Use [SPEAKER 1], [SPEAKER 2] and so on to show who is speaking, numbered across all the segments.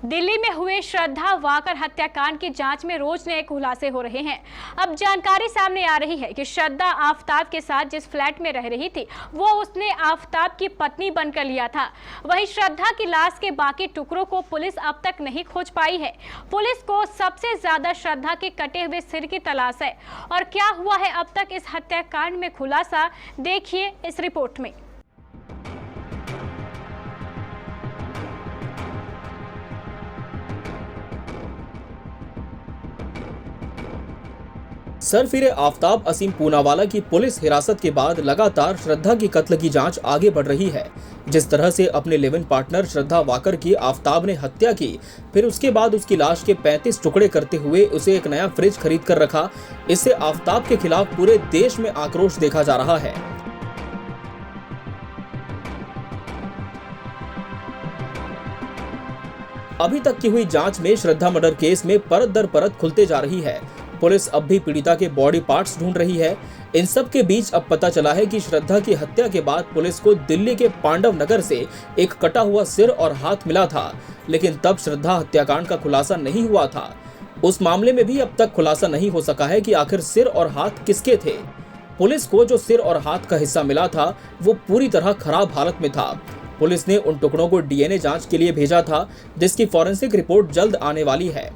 [SPEAKER 1] दिल्ली में हुए श्रद्धा वाकर हत्याकांड की जांच में रोज नए खुलासे हो रहे हैं। अब जानकारी सामने आ रही है कि श्रद्धा आफताब के साथ जिस फ्लैट में रह रही थी वो उसने आफताब की पत्नी बनकर लिया था। वहीं श्रद्धा की लाश के बाकी टुकड़ों को पुलिस अब तक नहीं खोज पाई है। पुलिस को सबसे ज्यादा श्रद्धा के कटे हुए सिर की तलाश है। और क्या हुआ है अब तक इस हत्याकांड में खुलासा, देखिए इस रिपोर्ट में।
[SPEAKER 2] सरफिरे आफताब असीम पूनावाला की पुलिस हिरासत के बाद लगातार श्रद्धा की कत्ल की जांच आगे बढ़ रही है। जिस तरह से अपने live in partner Shraddha walker की आफताब ने हत्या की, फिर उसके बाद उसकी लाश के 35 टुकड़े करते हुए उसे एक नया फ्रिज खरीद कर रखा, इससे आफताब के खिलाफ पूरे देश में आक्रोश देखा जा रहा है। अभी तक की हुई जांच में श्रद्धा मर्डर केस में परत दर परत खुलते जा रही है। पुलिस अब भी पीड़िता के बॉडी पार्ट्स ढूंढ रही है। इन सब के बीच अब पता चला है कि श्रद्धा की हत्या के बाद पुलिस को दिल्ली के पांडव नगर से एक कटा हुआ सिर और हाथ मिला था, लेकिन तब श्रद्धा हत्याकांड का खुलासा नहीं हुआ था। उस मामले में भी अब तक खुलासा नहीं हो सका है कि आखिर सिर और हाथ किसके थे। पुलिस को जो सिर और हाथ का हिस्सा मिला था वो पूरी तरह खराब हालत में था। पुलिस ने उन टुकड़ों को डीएनए जांच के लिए भेजा था, जिसकी फॉरेंसिक रिपोर्ट जल्द आने वाली है।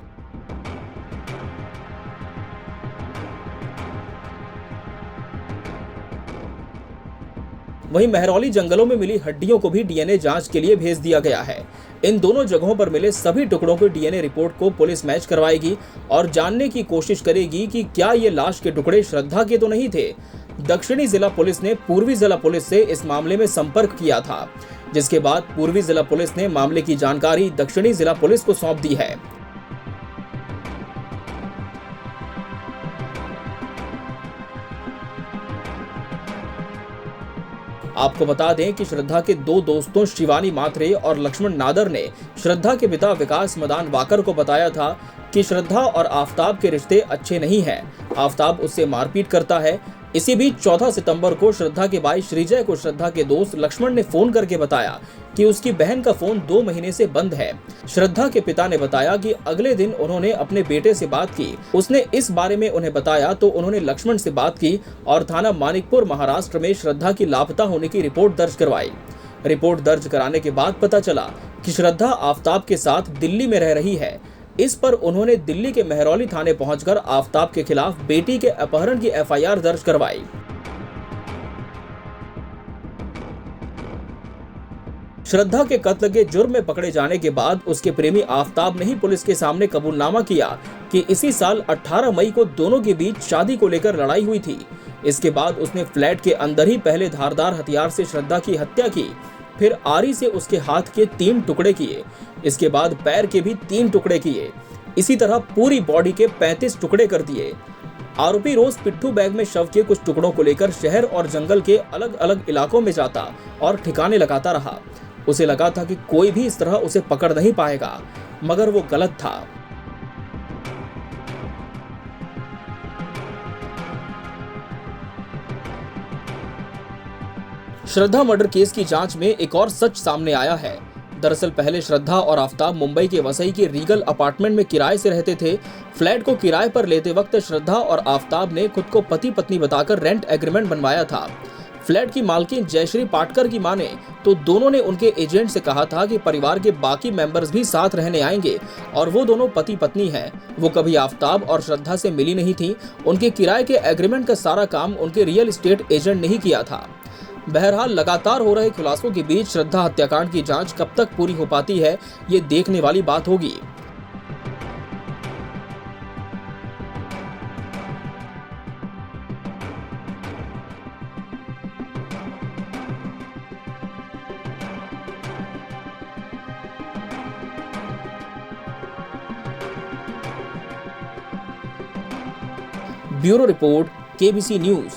[SPEAKER 2] वहीं महरौली जंगलों में मिली हड्डियों को भी डीएनए जांच के लिए भेज दिया गया है। इन दोनों जगहों पर मिले सभी टुकड़ों के डीएनए रिपोर्ट को पुलिस मैच करवाएगी और जानने की कोशिश करेगी कि क्या ये लाश के टुकड़े श्रद्धा के तो नहीं थे। दक्षिणी जिला पुलिस ने पूर्वी जिला पुलिस से इस मामले में संपर्क किया था, जिसके बाद पूर्वी जिला पुलिस ने मामले की जानकारी दक्षिणी जिला पुलिस को सौंप दी है। आपको बता दें कि श्रद्धा के दो दोस्तों शिवानी माथरे और लक्ष्मण नादर ने श्रद्धा के पिता विकास मदान वाकर को बताया था कि श्रद्धा और आफताब के रिश्ते अच्छे नहीं हैं। आफताब उससे मारपीट करता है। इसी बीच 14 सितंबर को श्रद्धा के भाई श्रीजय को श्रद्धा के दोस्त लक्ष्मण ने फोन करके बताया कि उसकी बहन का फोन 2 महीने से बंद है। श्रद्धा के पिता ने बताया कि अगले दिन उन्होंने अपने बेटे से बात की। उसने इस बारे में उन्हें बताया तो उन्होंने लक्ष्मण से बात की और थाना मानिकपुर महाराष्ट्र में श्रद्धा की लापता होने की रिपोर्ट दर्ज करवाई। रिपोर्ट दर्ज कराने के बाद पता चला कि श्रद्धा आफताब के साथ दिल्ली में रह रही है। इस पर उन्होंने दिल्ली के महरौली थाने पहुंचकर आफताब के खिलाफ बेटी के अपहरण की एफआईआर दर्ज करवाई। श्रद्धा के कत्ल के जुर्म में पकड़े जाने के बाद उसके प्रेमी आफताब ने ही पुलिस के सामने कबूलनामा किया कि इसी साल 18 मई को दोनों के बीच शादी को लेकर लड़ाई हुई थी। इसके बाद उसने फ्लैट के अंदर ही पहले धारदार हथियार से श्रद्धा की हत्या की, फिर आरी से उसके हाथ के 3 टुकड़े किए, इसके बाद पैर के भी 3 टुकड़े किए, इसी तरह पूरी बॉडी के 35 टुकड़े कर दिए। आरोपी रोज पिट्ठू बैग में शव के कुछ टुकड़ों को लेकर शहर और जंगल के अलग अलग इलाकों में जाता और ठिकाने लगाता रहा। उसे लगा था कि कोई भी इस तरह उसे पकड़ नहीं पाएगा, मगर वो गलत था। श्रद्धा मर्डर केस की जांच में एक और सच सामने आया है। दरअसल पहले श्रद्धा और आफताब मुंबई के वसई के रीगल अपार्टमेंट में किराए से रहते थे। फ्लैट को किराए पर लेते वक्त श्रद्धा और आफताब ने खुद को पति पत्नी बताकर रेंट एग्रीमेंट बनवाया था। फ्लैट की मालकिन जयश्री पाटकर की माने तो दोनों ने उनके एजेंट से कहा था कि परिवार के बाकी मेंबर्स भी साथ रहने आएंगे और वो दोनों पति पत्नी हैं। वो कभी आफताब और श्रद्धा से मिली नहीं थी। उनके किराए के एग्रीमेंट का सारा काम उनके रियल एस्टेट एजेंट ने ही किया था। बहरहाल लगातार हो रहे खुलासों के बीच श्रद्धा हत्याकांड की जांच कब तक पूरी हो पाती है, ये देखने वाली बात होगी। Bureau report, KBC news.